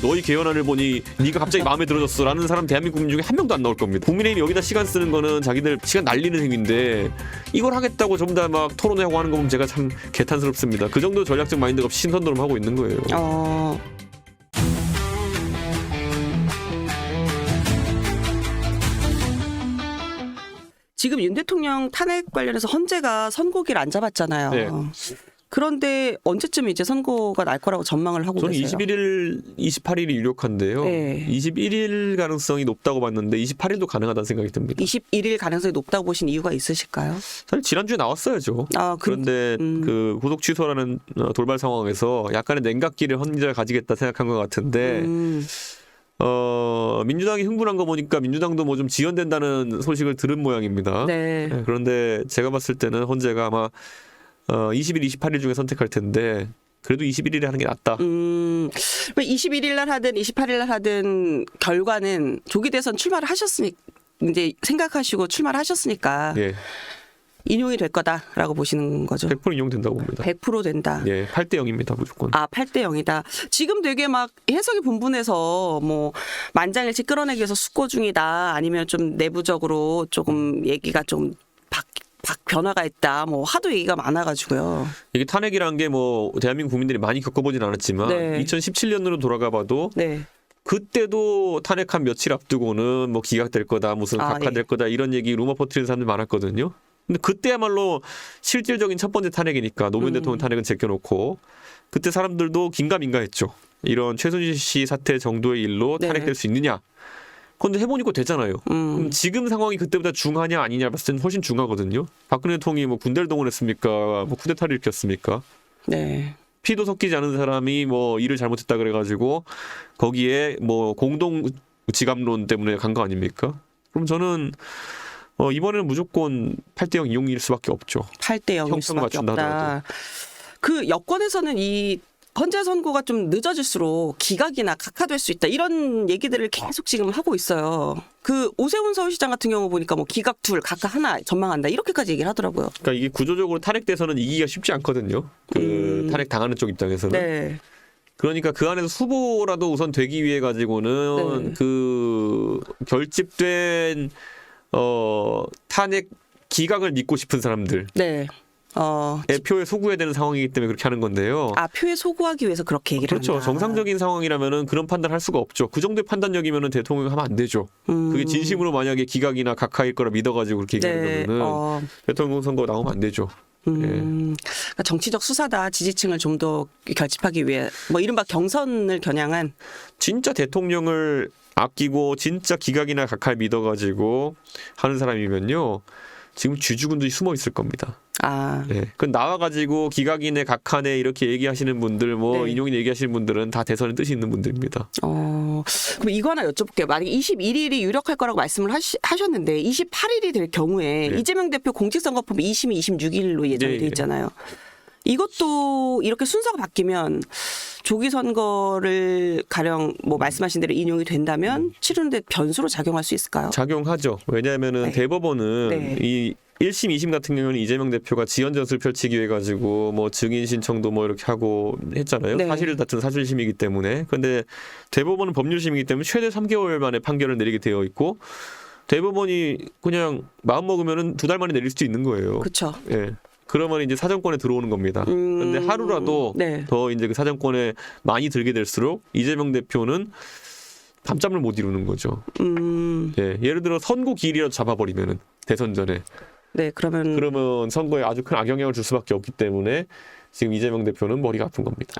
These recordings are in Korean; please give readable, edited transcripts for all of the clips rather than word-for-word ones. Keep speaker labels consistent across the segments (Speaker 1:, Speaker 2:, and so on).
Speaker 1: 너희 개헌안을 보니 네가 갑자기 마음에 들어졌어라는 사람 대한민국 국민 중에 한 명도 안 나올 겁니다. 국민의힘이 여기다 시간 쓰는 거는 자기들 시간 날리는 행위인데 이걸 하겠다고 전부 다 막 토론회하고 하는 거 보면 제가 참 개탄스럽습니다. 그 정도 전략적 마인드가 없이 신선도름 하고 있는 거예요.
Speaker 2: 지금 윤 대통령 탄핵 관련해서 헌재가 선고기를 안 잡았잖아요.
Speaker 1: 네.
Speaker 2: 그런데 언제쯤 이제 선고가 날 거라고 전망을 하고
Speaker 1: 저는
Speaker 2: 계세요?
Speaker 1: 21일, 28일이 유력한데요.
Speaker 2: 네.
Speaker 1: 21일 가능성이 높다고 봤는데 28일도 가능하다는 생각이 듭니다.
Speaker 2: 21일 가능성이 높다고 보신 이유가 있으실까요?
Speaker 1: 사실 지난주에 나왔어야죠. 그런데 그 구속 취소라는 돌발 상황에서 약간의 냉각기를 헌재가 가지겠다 생각한 것 같은데 민주당이 흥분한 거 보니까 민주당도 뭐 좀 지연된다는 소식을 들은 모양입니다.
Speaker 2: 네.
Speaker 1: 그런데 제가 봤을 때는 헌재가 아마 20일, 28일 중에 선택할 텐데 그래도 21일에 하는 게 낫다.
Speaker 2: 21일 날 하든 28일 날 하든 결과는 조기 대선 출마를 하셨으니까 이제 생각하시고 출마를 하셨으니까
Speaker 1: 예.
Speaker 2: 인용이 될 거다라고 보시는 거죠.
Speaker 1: 100% 인용된다고 봅니다.
Speaker 2: 100% 된다.
Speaker 1: 예, 8대 0입니다, 무조건.
Speaker 2: 8대 0이다. 지금 되게 막 해석이 분분해서 뭐 만장일치 끌어내기 위해서 숙고 중이다. 아니면 좀 내부적으로 조금 얘기가 좀 변화가 있다. 뭐 하도 얘기가 많아가지고요.
Speaker 1: 이게 탄핵이란 게 뭐 대한민국 국민들이 많이 겪어보진 않았지만
Speaker 2: 네.
Speaker 1: 2017년으로 돌아가 봐도
Speaker 2: 네.
Speaker 1: 그때도 탄핵 한 며칠 앞두고는 뭐 기각될 거다, 무슨 각하될 거다 이런 얘기 루머 퍼뜨리는 사람들 많았거든요. 근데 그때야말로 실질적인 첫 번째 탄핵이니까 노무현 대통령 탄핵은 제껴놓고 그때 사람들도 긴가민가했죠. 이런 최순실 씨 사태 정도의 일로 탄핵될 수 있느냐. 그런데 해보니까 되잖아요. 그럼 지금 상황이 그때보다 중하냐 아니냐 봤을 때는 훨씬 중하거든요. 박근혜 대통령이 뭐 군대를 동원했습니까? 뭐 쿠데타를 일으켰습니까?
Speaker 2: 네.
Speaker 1: 피도 섞이지 않은 사람이 뭐 일을 잘못했다 그래가지고 거기에 뭐 공동 지감론 때문에 간 거 아닙니까? 그럼 저는 이번에는 무조건 8대 0 이용일 수밖에 없죠.
Speaker 2: 8대 0일 수밖에 없다. 그 여권에서는 이 헌재 선고가 좀 늦어질수록 기각이나 각하될 수 있다. 이런 얘기들을 계속 지금 하고 있어요. 그 오세훈 서울시장 같은 경우 보니까 뭐 기각 둘, 각하 하나 전망한다. 이렇게까지 얘기를 하더라고요.
Speaker 1: 그러니까 이게 구조적으로 탄핵돼서는 이기기가 쉽지 않거든요. 그 탄핵 당하는 쪽 입장에서는.
Speaker 2: 네.
Speaker 1: 그러니까 그 안에서 후보라도 우선 되기 위해 가지고는 그 결집된 탄핵 기각을 믿고 싶은 사람들.
Speaker 2: 네.
Speaker 1: 표에 소구해야 되는 상황이기 때문에 그렇게 하는 건데요.
Speaker 2: 표에 소구하기 위해서 그렇게 얘기를
Speaker 1: 그렇죠.
Speaker 2: 한다.
Speaker 1: 정상적인 상황이라면은 그런 판단을 할 수가 없죠. 그 정도의 판단력이면은 대통령이 하면 안 되죠. 그게 진심으로 만약에 기각이나 각하일 거라 믿어가지고 그렇게 얘기하는 거면은 대통령 선거 나오면 안 되죠.
Speaker 2: 그러니까 정치적 수사다. 지지층을 좀 더 결집하기 위해 뭐 이른바 경선을 겨냥한
Speaker 1: 진짜 대통령을 아끼고 진짜 기각이나 각하를 믿어가지고 하는 사람이면요. 지금 쥐죽은듯이 숨어 있을 겁니다. 네. 그 나와가지고 기각이네 각하네 이렇게 얘기하시는 분들 뭐 인용이네 얘기하시는 분들은 다 대선에 뜻이 있는 분들입니다.
Speaker 2: 그럼 이거 하나 여쭤볼게요. 만약에 21일이 유력할 거라고 말씀을 하셨는데 28일이 될 경우에 이재명 대표 공직선거법 2심이 26일로 예정이 돼 있잖아요. 이것도 이렇게 순서가 바뀌면 조기 선거를 가령 뭐 말씀하신 대로 인용이 된다면 치르는데 변수로 작용할 수 있을까요?
Speaker 1: 작용하죠. 왜냐하면은 대법원은 이 1심, 2심 같은 경우는 이재명 대표가 지연 전술을 펼치기 위해 가지고 뭐 증인 신청도 뭐 이렇게 하고 했잖아요. 사실을 다투는 사실심이기 때문에. 그런데 대법원은 법률심이기 때문에 최대 3개월 만에 판결을 내리게 되어 있고 대법원이 그냥 마음 먹으면은 2달 만에 내릴 수도 있는 거예요.
Speaker 2: 그렇죠.
Speaker 1: 예. 그러면 이제 사정권에 들어오는 겁니다. 그런데 하루라도 더 이제 그 사정권에 많이 들게 될수록 이재명 대표는 밤잠을 못 이루는 거죠. 예. 예를 들어 선고 기일이라도 잡아버리면은 대선 전에. 그러면 선거에 아주 큰 악영향을 줄 수밖에 없기 때문에 지금 이재명 대표는 머리가 아픈 겁니다.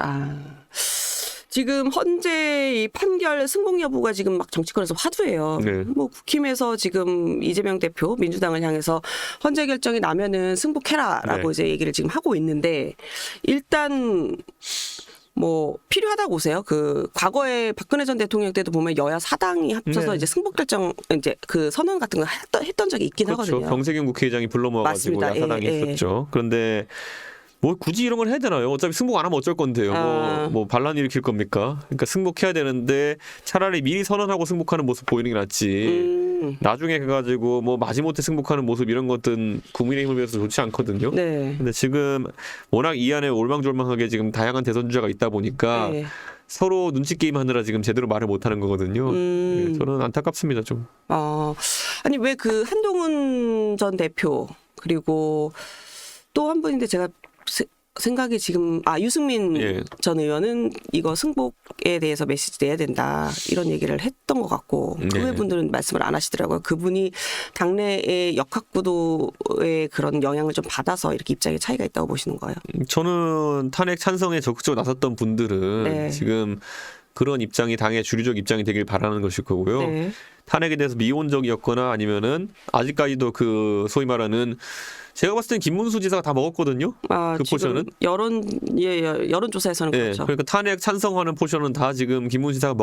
Speaker 2: 지금 헌재 이 판결 승복 여부가 지금 막 정치권에서 화두예요. 뭐 국힘에서 지금 이재명 대표 민주당을 향해서 헌재 결정이 나면은 승복해라라고 이제 얘기를 지금 하고 있는데 일단 뭐 필요하다고 보세요. 그 과거에 박근혜 전 대통령 때도 보면 여야 사당이 합쳐서 이제 승복 결정 이제 그 선언 같은 거 했던 적이 있긴 하거든요.
Speaker 1: 병세균 국회의장이 불러 모아가지고 야사당이 했었죠. 그런데 뭐 굳이 이런 걸 해야 되나요? 어차피 승복 안 하면 어쩔 건데요. 뭐 반란 일으킬 겁니까? 그러니까 승복해야 되는데 차라리 미리 선언하고 승복하는 모습 보이는 게 낫지. 나중에 가가지고 뭐 마지못해 승복하는 모습 이런 것들은 국민의힘을 위해서 좋지 않거든요. 근데 지금 워낙 이 안에 올망졸망하게 지금 다양한 대선 주자가 있다 보니까 서로 눈치 게임 하느라 지금 제대로 말을 못하는 거거든요. 예, 저는 안타깝습니다 좀.
Speaker 2: 아니 왜 그 한동훈 전 대표 그리고 또 한 분인데 제가 생각이 지금 유승민
Speaker 1: 예.
Speaker 2: 전 의원은 이거 승복에 대해서 메시지 내야 된다 이런 얘기를 했던 것 같고 그
Speaker 1: 네.
Speaker 2: 외 분들은 말씀을 안 하시더라고요. 그분이 당내의 역학구도의 그런 영향을 좀 받아서 이렇게 입장의 차이가 있다고 보시는 거예요.
Speaker 1: 저는 탄핵 찬성에 적극적으로 나섰던 분들은
Speaker 2: 네.
Speaker 1: 지금 그런 입장이 당의 주류적 입장이 되길 바라는 것일 거고요.
Speaker 2: 네.
Speaker 1: 탄핵에 대해서 미온적이었거나 아니면은 아직까지도 그 소위 말하는 제가 봤을 땐 김문수 지사가 다 먹었거든요. 그 포션은
Speaker 2: 여론조사에서는
Speaker 1: 예,
Speaker 2: 그렇죠.
Speaker 1: 그러니까 탄핵 찬성하는 포션은 다 지금 김문수 지사가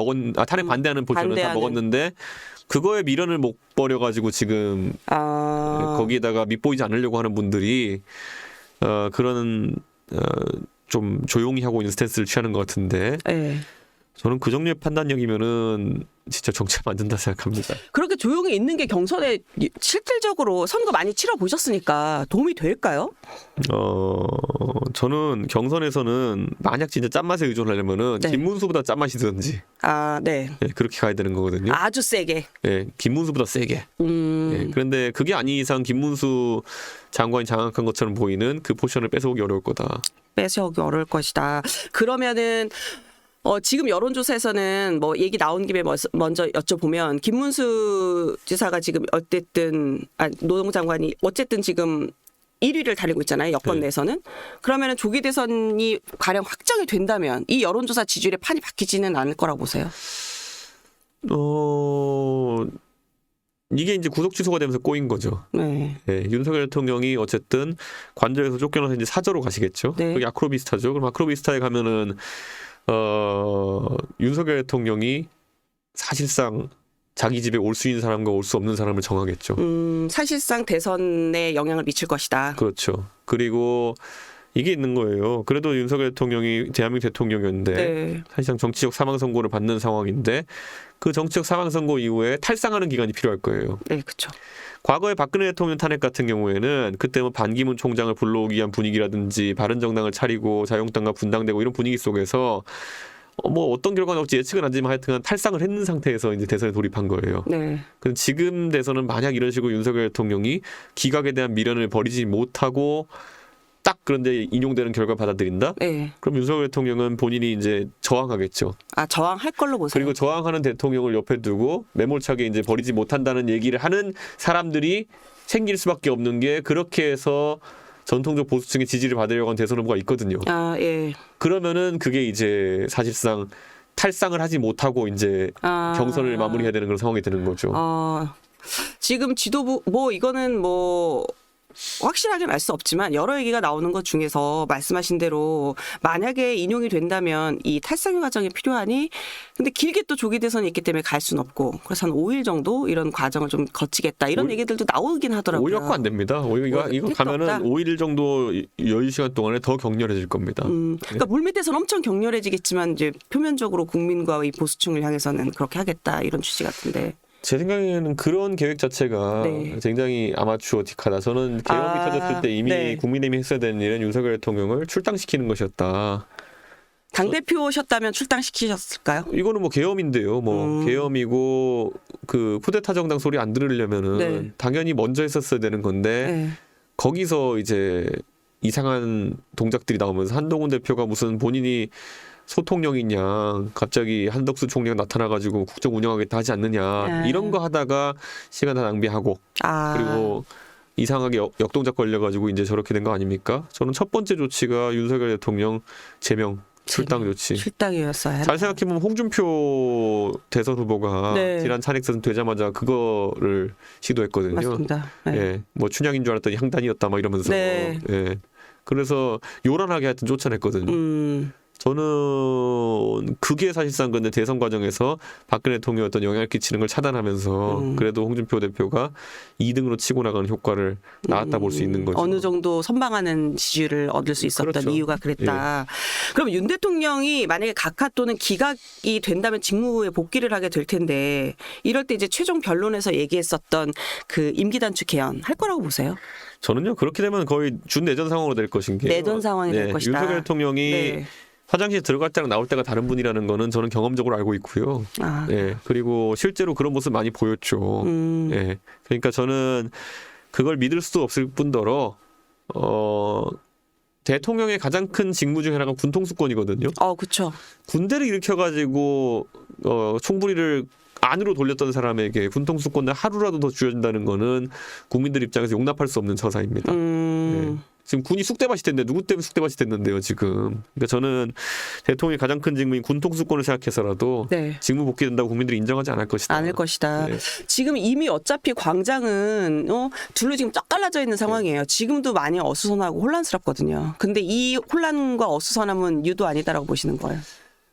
Speaker 1: 탄핵 반대하는 포션은 다
Speaker 2: 반대하는.
Speaker 1: 먹었는데 그거에 미련을 못 버려가지고 지금 거기에다가 밑보이지 않으려고 하는 분들이 그런 좀 조용히 하고 있는 스탠스를 취하는 것 같은데
Speaker 2: 네.
Speaker 1: 저는 그 정도의 판단력이면은 진짜 정치하면 안 된다 생각합니다.
Speaker 2: 그렇게 조용히 있는 게 경선에 실질적으로 선거 많이 치러 보셨으니까 도움이 될까요?
Speaker 1: 저는 경선에서는 만약 진짜 짠맛에 의존하려면은
Speaker 2: 네.
Speaker 1: 김문수보다 짠맛이든지
Speaker 2: 네.
Speaker 1: 예, 그렇게 가야 되는 거거든요.
Speaker 2: 아주 세게.
Speaker 1: 예, 김문수보다 세게. 예, 그런데 그게 아닌 이상 김문수 장관이 장악한 것처럼 보이는 그 포션을 뺏어오기 어려울 거다.
Speaker 2: 뺏어오기 어려울 것이다. 그러면은 지금 여론조사에서는 뭐 얘기 나온 김에 먼저 여쭤보면 김문수 지사가 지금 어쨌든 노동 장관이 어쨌든 지금 1위를 달리고 있잖아요. 여권
Speaker 1: 네.
Speaker 2: 내에서는. 그러면은 조기 대선이 가령 확정이 된다면 이 여론조사 지지율의 판이 바뀌지는 않을 거라고 보세요.
Speaker 1: 이게 이제 구속 취소가 되면서 꼬인 거죠.
Speaker 2: 네.
Speaker 1: 예, 윤석열 대통령이 어쨌든 관저에서 쫓겨나서 이제 사저로 가시겠죠.
Speaker 2: 네.
Speaker 1: 그게 아크로비스타죠. 그럼 아크로비스타에 가면은 윤석열 대통령이 사실상 자기 집에 올 수 있는 사람과 올 수 없는 사람을 정하겠죠.
Speaker 2: 사실상 대선에 영향을 미칠 것이다.
Speaker 1: 그렇죠. 그리고 이게 있는 거예요. 그래도 윤석열 대통령이 대한민국 대통령이었는데
Speaker 2: 네.
Speaker 1: 사실상 정치적 사망 선고를 받는 상황인데 그 정치적 사망 선고 이후에 탈상하는 기간이 필요할 거예요.
Speaker 2: 네, 그렇죠.
Speaker 1: 과거에 박근혜 대통령 탄핵 같은 경우에는 그때 뭐 반기문 총장을 불러오기 위한 분위기라든지 바른정당을 차리고 자유한국당과 분당되고 이런 분위기 속에서 뭐 어떤 결과는 없지 예측은 안 되지만 하여튼 탈상을 했는 상태에서 이제 대선에 돌입한 거예요.
Speaker 2: 네.
Speaker 1: 근데 지금 대선은 만약 이런 식으로 윤석열 대통령이 기각에 대한 미련을 버리지 못하고 딱 그런데 인용되는 결과 받아들인다?
Speaker 2: 네.
Speaker 1: 그럼 윤석열 대통령은 본인이 이제 저항하겠죠.
Speaker 2: 저항할 걸로 보세요.
Speaker 1: 그리고 저항하는 대통령을 옆에 두고 매몰차게 이제 버리지 못한다는 얘기를 하는 사람들이 생길 수밖에 없는 게 그렇게 해서 전통적 보수층의 지지를 받으려고 하는 대선 후보가 있거든요.
Speaker 2: 예.
Speaker 1: 그러면은 그게 이제 사실상 탈상을 하지 못하고 이제 경선을 마무리해야 되는 그런 상황이 되는 거죠.
Speaker 2: 지금 지도부 이거는 확실하게 말 수 없지만 여러 얘기가 나오는 것 중에서 말씀하신 대로 만약에 인용이 된다면 이 탈상 과정이 필요하니 근데 길게 또 조기 대선이 있기 때문에 갈 수는 없고 그래서 한 5일 정도 이런 과정을 좀 거치겠다 이런 얘기들도 나오긴 하더라고요.
Speaker 1: 5일 갖고 안 됩니다. 이거 가면은
Speaker 2: 없다.
Speaker 1: 5일 정도 여유 시간 동안에 더 격렬해질 겁니다.
Speaker 2: 그러니까 물밑에서는 엄청 격렬해지겠지만 이제 표면적으로 국민과 이 보수층을 향해서는 그렇게 하겠다 이런 취지 같은데.
Speaker 1: 제 생각에는 그런 계획 자체가
Speaker 2: 네.
Speaker 1: 굉장히 아마추어틱하다. 저는 계엄이 터졌을 때 이미
Speaker 2: 네.
Speaker 1: 국민의힘이 했어야 되는 일은 윤석열 대통령을 출당시키는 것이었다.
Speaker 2: 당대표셨다면 출당시키셨을까요?
Speaker 1: 이거는 뭐 계엄인데요. 계엄이고 그 쿠데타 정당 소리 안 들으려면은
Speaker 2: 네.
Speaker 1: 당연히 먼저 했었어야 되는 건데
Speaker 2: 네.
Speaker 1: 거기서 이제 이상한 동작들이 나오면서 한동훈 대표가 무슨 본인이 소통령이냐 갑자기 한덕수 총리가 나타나가지고 국정 운영하겠다 하지 않느냐 이런 거 하다가 시간 다 낭비하고 그리고 이상하게 역동작 걸려가지고 이제 저렇게 된 거 아닙니까? 저는 첫 번째 조치가 윤석열 대통령 제명 출당 조치.
Speaker 2: 출당이었어요.
Speaker 1: 잘 생각해보면 홍준표 대선 후보가
Speaker 2: 네.
Speaker 1: 지난 탄핵선 되자마자 그거를 시도했거든요.
Speaker 2: 맞습니다. 네.
Speaker 1: 예, 뭐 춘향인 줄 알았더니 향단이었다 막 이러면서.
Speaker 2: 네.
Speaker 1: 예. 그래서 요란하게 하여튼 쫓아냈거든요. 저는 그게 사실상 근데 대선 과정에서 박근혜 대통령이 어떤 영향을 끼치는 걸 차단하면서 그래도 홍준표 대표가 2등으로 치고 나가는 효과를 나왔다 볼 수 있는 거죠.
Speaker 2: 어느 정도 선방하는 지지율을 얻을 수 있었던
Speaker 1: 그렇죠.
Speaker 2: 이유가 그랬다. 그럼 윤 대통령이 만약에 각하 또는 기각이 된다면 직무에 복귀를 하게 될 텐데 이럴 때 이제 최종 변론에서 얘기했었던 그 임기 단축 개헌 할 거라고 보세요?
Speaker 1: 저는요 그렇게 되면 거의 준내전 상황으로 될 것인 게
Speaker 2: 내전 상황이 될 것이다.
Speaker 1: 윤석열 대통령이 화장실 들어갈 때랑 나올 때가 다른 분이라는 거는 저는 경험적으로 알고 있고요. 예. 그리고 실제로 그런 모습 많이 보였죠. 예. 그러니까 저는 그걸 믿을 수도 없을 뿐더러 대통령의 가장 큰 직무 중에 하나가 군통수권이거든요.
Speaker 2: 그렇죠.
Speaker 1: 군대를 일으켜가지고 총부리를 안으로 돌렸던 사람에게 군통수권을 하루라도 더 쥐어준다는 거는 국민들 입장에서 용납할 수 없는 처사입니다. 네. 지금 군이 쑥대밭이 됐는데 누구 때문에 쑥대밭이 됐는데요 지금. 그러니까 저는 대통령의 가장 큰 직무인 군통수권을 생각해서라도
Speaker 2: 네.
Speaker 1: 직무 복귀된다고 국민들이 인정하지 않을 것이다.
Speaker 2: 않을 것이다.
Speaker 1: 네.
Speaker 2: 지금 이미 어차피 광장은 둘로 지금 쫙 갈라져 있는 상황이에요. 지금도 많이 어수선하고 혼란스럽거든요. 근데 이 혼란과 어수선함은 유도 아니다라고 보시는 거예요.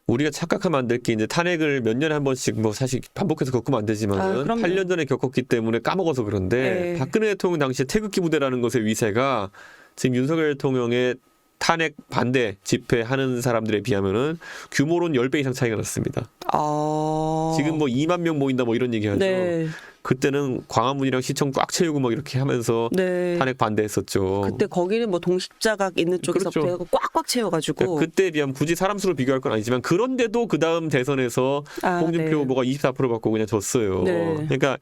Speaker 1: 우리가 착각하면 안 될 게 이제 탄핵을 몇 년에 한 번씩 뭐 사실 반복해서 겪으면 안 되지만 8년 전에 겪었기 때문에 까먹어서 그런데
Speaker 2: 네.
Speaker 1: 박근혜 대통령 당시에 태극기 부대라는 것의 위세가 지금 윤석열 대통령의 탄핵 반대 집회하는 사람들에 비하면은 규모로는 10배 이상 차이가 났습니다. 지금 뭐 2만 명 모인다 뭐 이런 얘기하죠.
Speaker 2: 네.
Speaker 1: 그때는 광화문이랑 시청 꽉 채우고 막 이렇게 하면서
Speaker 2: 네.
Speaker 1: 탄핵 반대했었죠.
Speaker 2: 그때 거기는 뭐 동십자가 있는 쪽에서부터
Speaker 1: 그렇죠.
Speaker 2: 꽉꽉 채워가지고.
Speaker 1: 그러니까 그때에 비하면 굳이 사람 수로 비교할 건 아니지만 그런데도 그 다음 대선에서 홍준표
Speaker 2: 네.
Speaker 1: 후보가 24% 받고 그냥 졌어요.
Speaker 2: 네.
Speaker 1: 그러니까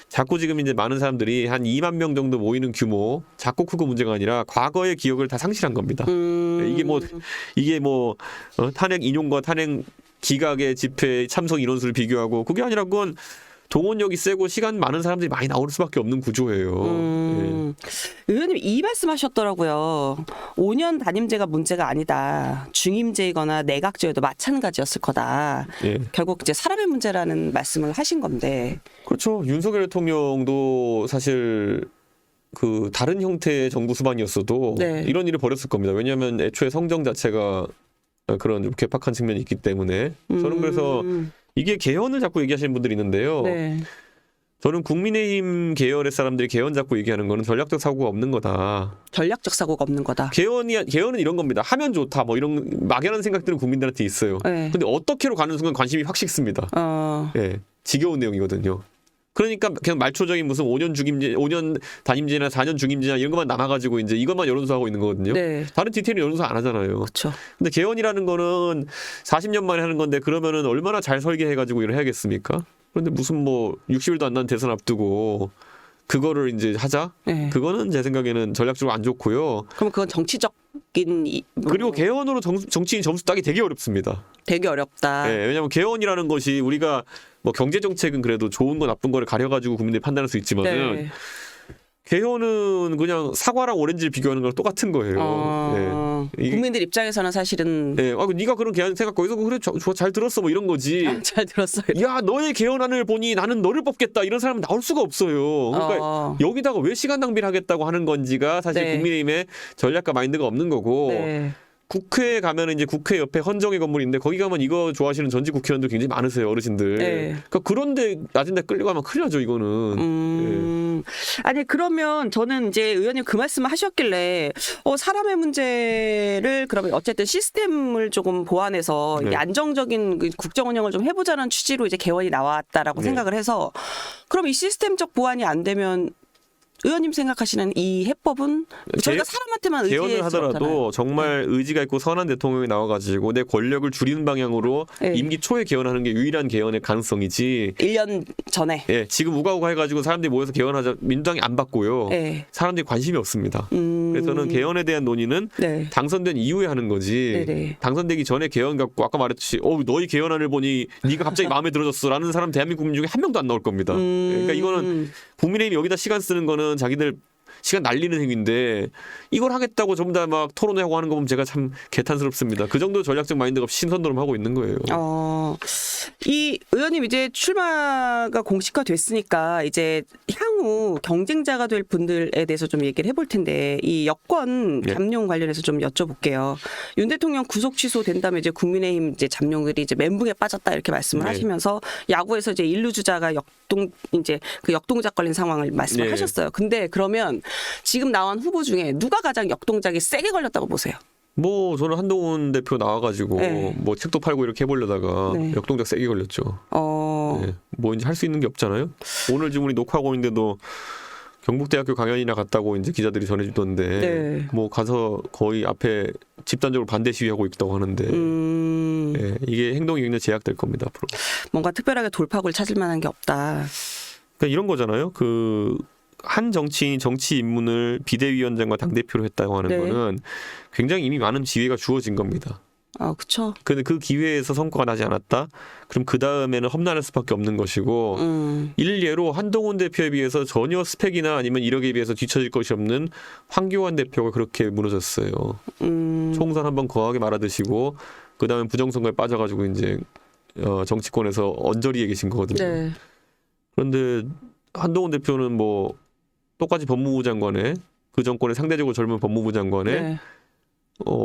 Speaker 1: 자꾸 지금 이제 많은 사람들이 한 2만 명 정도 모이는 규모 작고 크고 문제가 아니라 과거의 기억을 다 상실한 겁니다. 이게 뭐 탄핵 인용과 탄핵 기각의 집회 참석 인원수를 비교하고 그게 아니라 그건 동원력이 세고 시간 많은 사람들이 많이 나올 수밖에 없는 구조예요.
Speaker 2: 의원님 이 말씀하셨더라고요. 5년 단임제가 문제가 아니다. 중임제이거나 내각제여도 마찬가지였을 거다.
Speaker 1: 예.
Speaker 2: 결국 이제 사람의 문제라는 말씀을 하신 건데.
Speaker 1: 그렇죠. 윤석열 대통령도 사실 그 다른 형태의 정부 수반이었어도
Speaker 2: 네.
Speaker 1: 이런 일을 벌였을 겁니다. 왜냐하면 애초에 성정 자체가 그런 좀 개팍한 측면이 있기 때문에 저는 그래서 이게 개헌을 자꾸 얘기하시는 분들이 있는데요.
Speaker 2: 네.
Speaker 1: 저는 국민의힘 계열의 사람들이 개헌 자꾸 얘기하는 거는 전략적 사고가 없는 거다.
Speaker 2: 전략적 사고가 없는 거다.
Speaker 1: 개헌은 이런 겁니다. 하면 좋다. 뭐 이런 막연한 생각들은 국민들한테 있어요.
Speaker 2: 네.
Speaker 1: 근데 어떻게로 가는 순간 관심이 확 식습니다. 예, 지겨운 내용이거든요. 그러니까 그냥 말초적인 무슨 5년 중임제, 5년 단임제나 4년 중임제나 이런 것만 남아가지고 이제 이것만 여론조사하고 있는 거거든요.
Speaker 2: 네.
Speaker 1: 다른 디테일은 여론조사 안 하잖아요.
Speaker 2: 그렇죠.
Speaker 1: 근데 개헌이라는 거는 40년 만에 하는 건데 그러면은 얼마나 잘 설계해가지고 일을 해야겠습니까? 그런데 무슨 뭐 60일도 안 난 대선 앞두고 그거를 이제 하자?
Speaker 2: 네.
Speaker 1: 그거는 제 생각에는 전략적으로 안 좋고요.
Speaker 2: 그럼 그건 정치적인
Speaker 1: 그리고 개헌으로 정치인 점수 따기 되게 어렵습니다.
Speaker 2: 되게 어렵다.
Speaker 1: 네, 왜냐하면 개헌이라는 것이 우리가 뭐 경제 정책은 그래도 좋은 거 나쁜 거를 가려가지고 국민들이 판단할 수 있지만은
Speaker 2: 네.
Speaker 1: 개헌은 그냥 사과랑 오렌지를 비교하는 거랑 똑같은 거예요. 네.
Speaker 2: 국민들 입장에서는 사실은
Speaker 1: 네, 네가 그런 개헌 생각 거기서 그래 잘 들었어 뭐 이런 거지.
Speaker 2: 잘 들었어요.
Speaker 1: 야 너의 개헌안을 보니 나는 너를 뽑겠다 이런 사람은 나올 수가 없어요. 그러니까 여기다가 왜 시간 낭비를 하겠다고 하는 건지가 사실
Speaker 2: 네.
Speaker 1: 국민의힘의 전략과 마인드가 없는 거고.
Speaker 2: 네.
Speaker 1: 국회에 가면 이제 국회 옆에 헌정의 건물인데 거기 가면 이거 좋아하시는 전직 국회의원들 굉장히 많으세요 어르신들.
Speaker 2: 네.
Speaker 1: 그러니까 그런데 낮은 데 끌려가면 큰일 나죠 이거는.
Speaker 2: 아니 그러면 저는 이제 의원님 그 말씀을 하셨길래 사람의 문제를 그러면 어쨌든 시스템을 조금 보완해서 이게
Speaker 1: 네.
Speaker 2: 안정적인 그 국정 운영을 좀 해보자는 취지로 이제 개헌이 나왔다라고
Speaker 1: 네.
Speaker 2: 생각을 해서 그럼 이 시스템적 보완이 안 되면 의원님 생각하시는 이 해법은 저희가 사람한테만 의지해서
Speaker 1: 개헌을 하더라도 정말 의지가 있고 선한 대통령이 나와가지고 내 권력을 줄이는 방향으로
Speaker 2: 네.
Speaker 1: 임기 초에 개헌하는 게 유일한 개헌의 가능성이지.
Speaker 2: 1년 전에.
Speaker 1: 예, 지금 우가우가 해가지고 사람들이 모여서 개헌하자 민주당이 안 받고요.
Speaker 2: 네.
Speaker 1: 사람들이 관심이 없습니다. 그래서는 개헌에 대한 논의는
Speaker 2: 네.
Speaker 1: 당선된 이후에 하는 거지.
Speaker 2: 네네.
Speaker 1: 당선되기 전에 개헌 갖고 아까 말했듯이 너희 개헌안을 보니 네가 갑자기 마음에 들어졌어라는 사람 대한민국 국민 중에 한 명도 안 나올 겁니다. 그러니까 이거는 국민의힘이 여기다 시간 쓰는 거는 자기들 시간 날리는 행위인데 이걸 하겠다고 전부 다 막 토론회하고 하는 거 보면 제가 참 개탄스럽습니다. 그 정도 전략적 마인드가 없이 신선도름하고 있는 거예요.
Speaker 2: 이 의원님 이제 출마가 공식화됐으니까 이제 향후 경쟁자가 될 분들에 대해서 좀 얘기를 해볼 텐데 이 여권 잠룡 관련해서 좀 여쭤볼게요. 윤 대통령 구속 취소된다면 이제 국민의힘 이제 잠룡들이 이제 멘붕에 빠졌다 이렇게 말씀을 하시면서 야구에서 이제 일루주자가 역동작 걸린 상황을 말씀을 하셨어요. 근데 그러면 지금 나온 후보 중에 누가 가장 역동작이 세게 걸렸다고 보세요?
Speaker 1: 뭐 저는 한동훈 대표 나와가지고 뭐 책도 팔고 이렇게 해보려다가 역동작 세게 걸렸죠. 뭐 이제 할 수 있는 게 없잖아요. 오늘 지금 우리 녹화하고 있는데도 경북대학교 강연이나 갔다고 이제 기자들이 전해주던데
Speaker 2: 네.
Speaker 1: 뭐 가서 거의 앞에 집단적으로 반대 시위하고 있다고 하는데 예, 이게 행동이 굉장히 제약될 겁니다 앞으로.
Speaker 2: 뭔가 특별하게 돌파구를 찾을 만한 게 없다.
Speaker 1: 그러니까 이런 거잖아요. 그 한 정치인이 정치 입문을 비대위원장과 당대표로 했다고 하는
Speaker 2: 네.
Speaker 1: 거는 굉장히 이미 많은 기회가 주어진 겁니다.
Speaker 2: 아, 그렇죠.
Speaker 1: 근데 그 기회에서 성과가 나지 않았다? 그럼 그 다음에는 험난할 수밖에 없는 것이고 일례로 한동훈 대표에 비해서 전혀 스펙이나 아니면 이력에 비해서 뒤처질 것이 없는 황교안 대표가 그렇게 무너졌어요. 총선 한번 거하게 말아드시고 그 다음에 부정선거에 빠져가지고 이제 정치권에서 언저리에 계신 거거든요.
Speaker 2: 네.
Speaker 1: 그런데 한동훈 대표는 뭐 똑같이 법무부 장관에 그 정권의 상대적으로 젊은 법무부 장관에
Speaker 2: 네.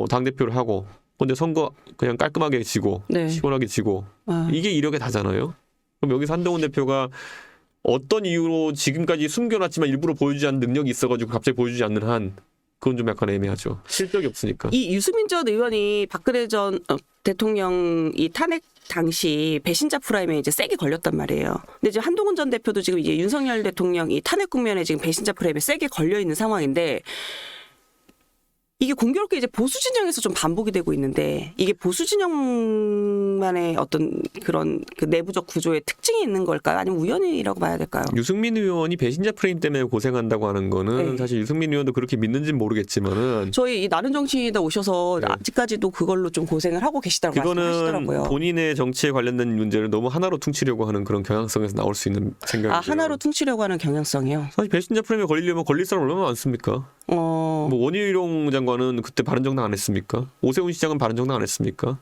Speaker 1: 당대표를 하고 근데 선거 그냥 깔끔하게 지고
Speaker 2: 네.
Speaker 1: 시원하게 지고
Speaker 2: 아.
Speaker 1: 이게 이력의 다잖아요. 그럼 여기서 한동훈 대표가 어떤 이유로 지금까지 숨겨놨지만 일부러 보여주지 않는 능력이 있어가지고 갑자기 보여주지 않는 한 그건 좀 약간 애매하죠. 실적이 없으니까.
Speaker 2: 이 유승민 전 의원이 박근혜 전 대통령 이 탄핵 당시 배신자 프라임에 이제 세게 걸렸단 말이에요. 근데 지금 한동훈 전 대표도 지금 이제 윤석열 대통령 이 탄핵 국면에 지금 배신자 프라임에 세게 걸려 있는 상황인데 이게 공교롭게 이제 보수 진영에서 좀 반복이 되고 있는데 이게 보수 진영만의 어떤 그런 그 내부적 구조의 특징이 있는 걸까요? 아니면 우연이라고 봐야 될까요?
Speaker 1: 유승민 의원이 배신자 프레임 때문에 고생한다고 하는 거는
Speaker 2: 네.
Speaker 1: 사실 유승민 의원도 그렇게 믿는지는 모르겠지만은
Speaker 2: 저희 이 나는 정치인이다 오셔서
Speaker 1: 네.
Speaker 2: 아직까지도 그걸로 좀 고생을 하고 계시다고
Speaker 1: 그거는
Speaker 2: 말씀하시더라고요.
Speaker 1: 본인의 정치에 관련된 문제를 너무 하나로 퉁치려고 하는 그런 경향성에서 나올 수 있는 생각이에요.
Speaker 2: 아, 하나로 퉁치려고 하는 경향성이요?
Speaker 1: 사실 배신자 프레임에 걸리려면 걸릴 사람 얼마나 많습니까? 뭐 원희룡 장관은 그때 바른정당 안 했습니까? 오세훈 시장은 바른정당 안 했습니까?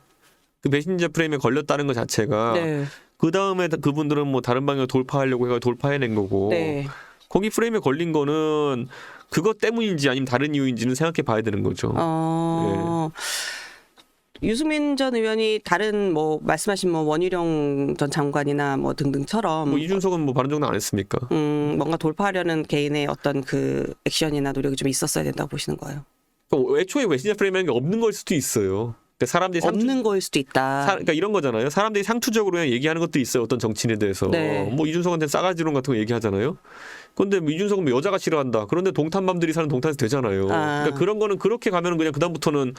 Speaker 1: 그 배신자 프레임에 걸렸다는 것 자체가
Speaker 2: 네.
Speaker 1: 그 다음에 그분들은 뭐 다른 방향으로 돌파하려고 해서 돌파해낸 거고
Speaker 2: 네.
Speaker 1: 거기 프레임에 걸린 거는 그것 때문인지 아니면 다른 이유인지는 생각해 봐야 되는 거죠.
Speaker 2: 유승민 전 의원이 다른 뭐 말씀하신 뭐 원희룡 전 장관이나 뭐 등등처럼
Speaker 1: 뭐 이준석은 뭐 바른정당 안 했습니까?
Speaker 2: 뭔가 돌파하려는 개인의 어떤 그 액션이나 노력이 좀 있었어야 된다고 보시는 거예요.
Speaker 1: 애초에 배신자 프레임이라는 게 없는 걸 수도 있어요. 그러니까 사람들이
Speaker 2: 없는 거일 수도 있다.
Speaker 1: 그러니까 이런 거잖아요. 사람들이 상투적으로 그냥 얘기하는 것도 있어요. 어떤 정치인에 대해서.
Speaker 2: 네.
Speaker 1: 뭐 이준석한테 싸가지론 같은 거 얘기하잖아요. 그런데 뭐 이준석은 뭐 여자가 싫어한다. 그런데 동탄맘들이 사는 동탄에서 되잖아요. 그러니까 그런 거는 그렇게 가면은 그냥 그다음부터는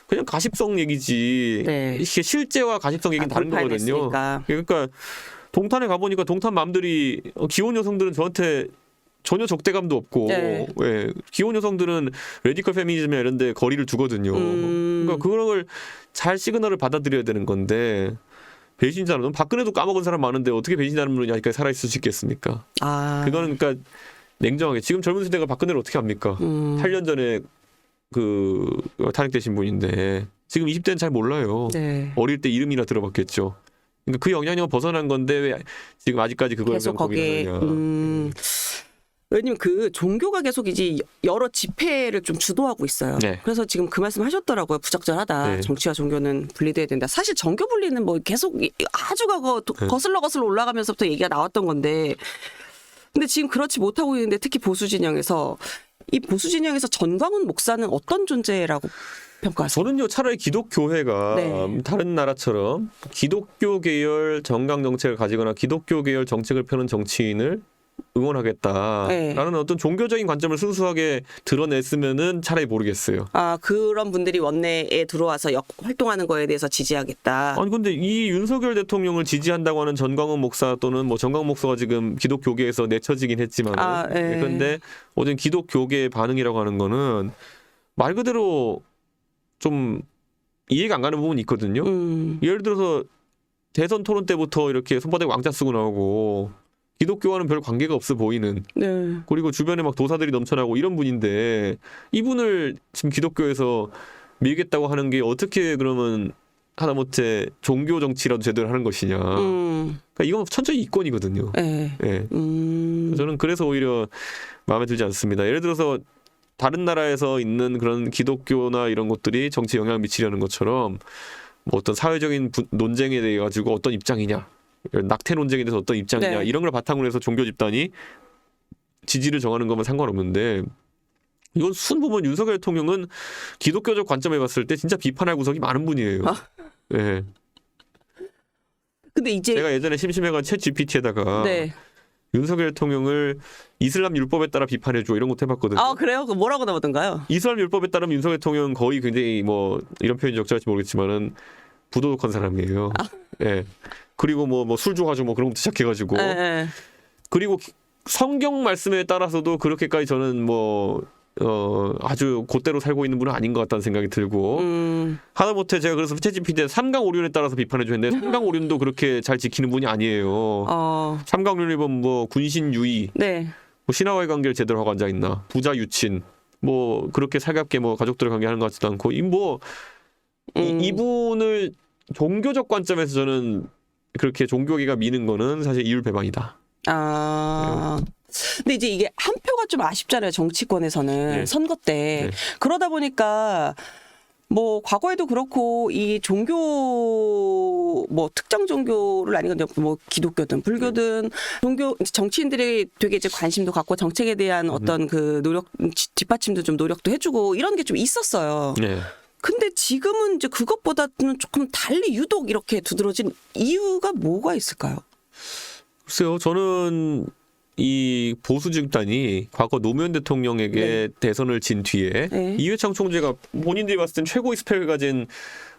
Speaker 1: 그냥 가십성 얘기지.
Speaker 2: 네.
Speaker 1: 이게 실제와 가십성 얘기는 다른 거거든요.
Speaker 2: 돌파해냈으니까.
Speaker 1: 그러니까 동탄에 가보니까 동탄맘들이 기혼 여성들은 저한테 전혀 적대감도 없고
Speaker 2: 네.
Speaker 1: 예, 기혼 여성들은 레디컬 페미니즘이나 이런 데 거리를 두거든요. 그러니까 그런 걸 잘 시그널을 받아들여야 되는 건데 배신자는 박근혜도 까먹은 사람 많은데 어떻게 배신자는 분이 아직까지 살아있을 수 있겠습니까? 그거는 그러니까 냉정하게 지금 젊은 세대가 박근혜를 어떻게 합니까? 8년 전에 그 탄핵되신 분인데 지금 20대는 잘 몰라요.
Speaker 2: 네.
Speaker 1: 어릴 때 이름이나 들어봤겠죠. 그러니까 그 영향력은 벗어난 건데 왜 지금 아직까지 그거에
Speaker 2: 계속
Speaker 1: 대한
Speaker 2: 거기에
Speaker 1: 고민을 하느냐.
Speaker 2: 왜냐면 그 종교가 계속 이제 여러 집회를 좀 주도하고 있어요.
Speaker 1: 네.
Speaker 2: 그래서 지금 그 말씀 하셨더라고요. 부적절하다.
Speaker 1: 네.
Speaker 2: 정치와 종교는 분리돼야 된다. 사실 정교 분리는 뭐 계속 아주 거슬러 올라가면서부터 얘기가 나왔던 건데 근데 지금 그렇지 못하고 있는데 특히 보수 진영에서 이 보수 진영에서 전광훈 목사는 어떤 존재라고 평가하세요?
Speaker 1: 저는요 차라리 기독교회가
Speaker 2: 네.
Speaker 1: 다른 나라처럼 기독교 계열 정강 정책을 가지거나 기독교 계열 정책을 펴는 정치인을 응원하겠다라는
Speaker 2: 네.
Speaker 1: 어떤 종교적인 관점을 순수하게 드러냈으면은 차라리 모르겠어요.
Speaker 2: 그런 분들이 원내에 들어와서 활동하는 거에 대해서 지지하겠다.
Speaker 1: 아니 근데 이 윤석열 대통령을 지지한다고 하는 전광훈 목사 또는 뭐 전광훈 목사가 지금 기독교계에서 내쳐지긴 했지만
Speaker 2: 네.
Speaker 1: 그런데 어쨌든 기독교계의 반응이라고 하는 거는 말 그대로 좀 이해가 안 가는 부분이 있거든요. 예를 들어서 대선 토론 때부터 이렇게 손바닥에 왕자 쓰고 나오고 기독교와는 별 관계가 없어 보이는
Speaker 2: 네.
Speaker 1: 그리고 주변에 막 도사들이 넘쳐나고 이런 분인데 이분을 지금 기독교에서 밀겠다고 하는 게 어떻게 그러면 하다못해 종교 정치라도 제대로 하는 것이냐. 그러니까 이건 천천히 이권이거든요.
Speaker 2: 네.
Speaker 1: 네. 저는 그래서 오히려 마음에 들지 않습니다. 예를 들어서 다른 나라에서 있는 그런 기독교나 이런 것들이 정치에 영향을 미치려는 것처럼 뭐 어떤 사회적인 논쟁에 대해 가지고 어떤 입장이냐. 낙태 논쟁에 대해서 어떤 입장이냐
Speaker 2: 네.
Speaker 1: 이런 걸 바탕으로 해서 종교 집단이 지지를 정하는 것만 상관없는데 이건 순 보면 윤석열 대통령은 기독교적 관점에 봤을 때 진짜 비판할 구석이 많은 분이에요. 네.
Speaker 2: 근데 이제
Speaker 1: 제가 예전에 심심해가 챗 GPT에다가
Speaker 2: 네.
Speaker 1: 윤석열 대통령을 이슬람 율법에 따라 비판해줘 이런 것도 해봤거든요.
Speaker 2: 아 그래요? 그 뭐라고 나오던가요?
Speaker 1: 이슬람 율법에 따르면 윤석열 대통령은 거의 굉장히 뭐 이런 표현이 적절할지 모르겠지만은 부도덕한 사람이에요. 예. 그리고 뭐 술 줘가지고 뭐 그런 것도 시작해가지고.
Speaker 2: 네.
Speaker 1: 그리고 성경 말씀에 따라서도 그렇게까지 저는 뭐 아주 곧대로 살고 있는 분은 아닌 것 같다는 생각이 들고 하다못해 제가 그래서 챗GPT에 삼강오륜에 따라서 비판해줬는데 삼강오륜도 그렇게 잘 지키는 분이 아니에요. 삼강오륜이 보면 뭐 군신유의,
Speaker 2: 네.
Speaker 1: 뭐 신하와의 관계를 제대로 하고 앉아 있나, 부자 유친, 뭐 그렇게 살갑게 뭐 가족들을 관계하는 것 같지도 않고 이분을 종교적 관점에서 저는 그렇게 종교계가 미는 거는 사실 이율배반이다.
Speaker 2: 근데 이제 이게 한 표가 좀 아쉽잖아요. 정치권에서는
Speaker 1: 네.
Speaker 2: 선거 때.
Speaker 1: 네.
Speaker 2: 그러다 보니까 뭐 과거에도 그렇고 이 종교 뭐 특정 종교를 아니건 뭐 기독교든 불교든 종교 정치인들이 되게 이제 관심도 갖고 정책에 대한 어떤 그 노력 뒷받침도 좀 노력도 해주고 이런 게 좀 있었어요.
Speaker 1: 네.
Speaker 2: 근데 지금은 이제 그것보다는 조금 달리 유독 이렇게 두드러진 이유가 뭐가 있을까요?
Speaker 1: 글쎄요, 저는 이 보수 집단이 과거 노무현 대통령에게 대선을 진 뒤에 이회창 총재가 본인들이 봤을 땐 최고의 스펙을 가진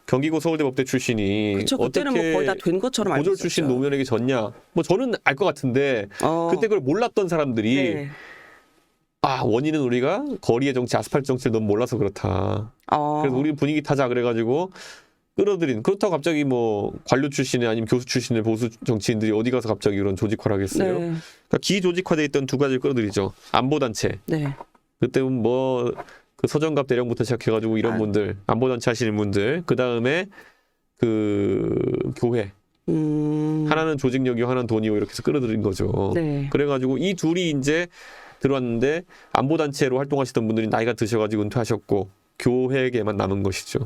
Speaker 1: 경기고 서울대 법대 출신이
Speaker 2: 그쵸, 그때는
Speaker 1: 어떻게
Speaker 2: 뭐 거의 다 된 것처럼 알고
Speaker 1: 고졸 출신
Speaker 2: 있었죠.
Speaker 1: 노무현에게 졌냐? 뭐 저는 알 것 같은데 그때 그걸 몰랐던 사람들이 원인은 우리가 거리의 정치, 아스팔트 정치를 너무 몰라서 그렇다. 그래서 우리 분위기 타자 그래가지고 끌어들인. 그렇다고 갑자기 뭐 관료 출신이 아니면 교수 출신의 보수 정치인들이 어디 가서 갑자기 그런 조직화를 하겠어요. 그러니까 기조직화돼 있던 두 가지를 끌어들이죠. 안보단체. 그때는 뭐 그 서정갑 대령부터 시작해가지고 이런 분들, 안보단체 하시는 분들, 그 다음에 그 교회. 하나는 조직력이고 하나는 돈이고 이렇게 해서 끌어들인 거죠. 그래가지고 이 둘이 이제 들어왔는데 안보단체로 활동하시던 분들이 나이가 드셔가지고 은퇴하셨고 교회에게만 남은 것이죠.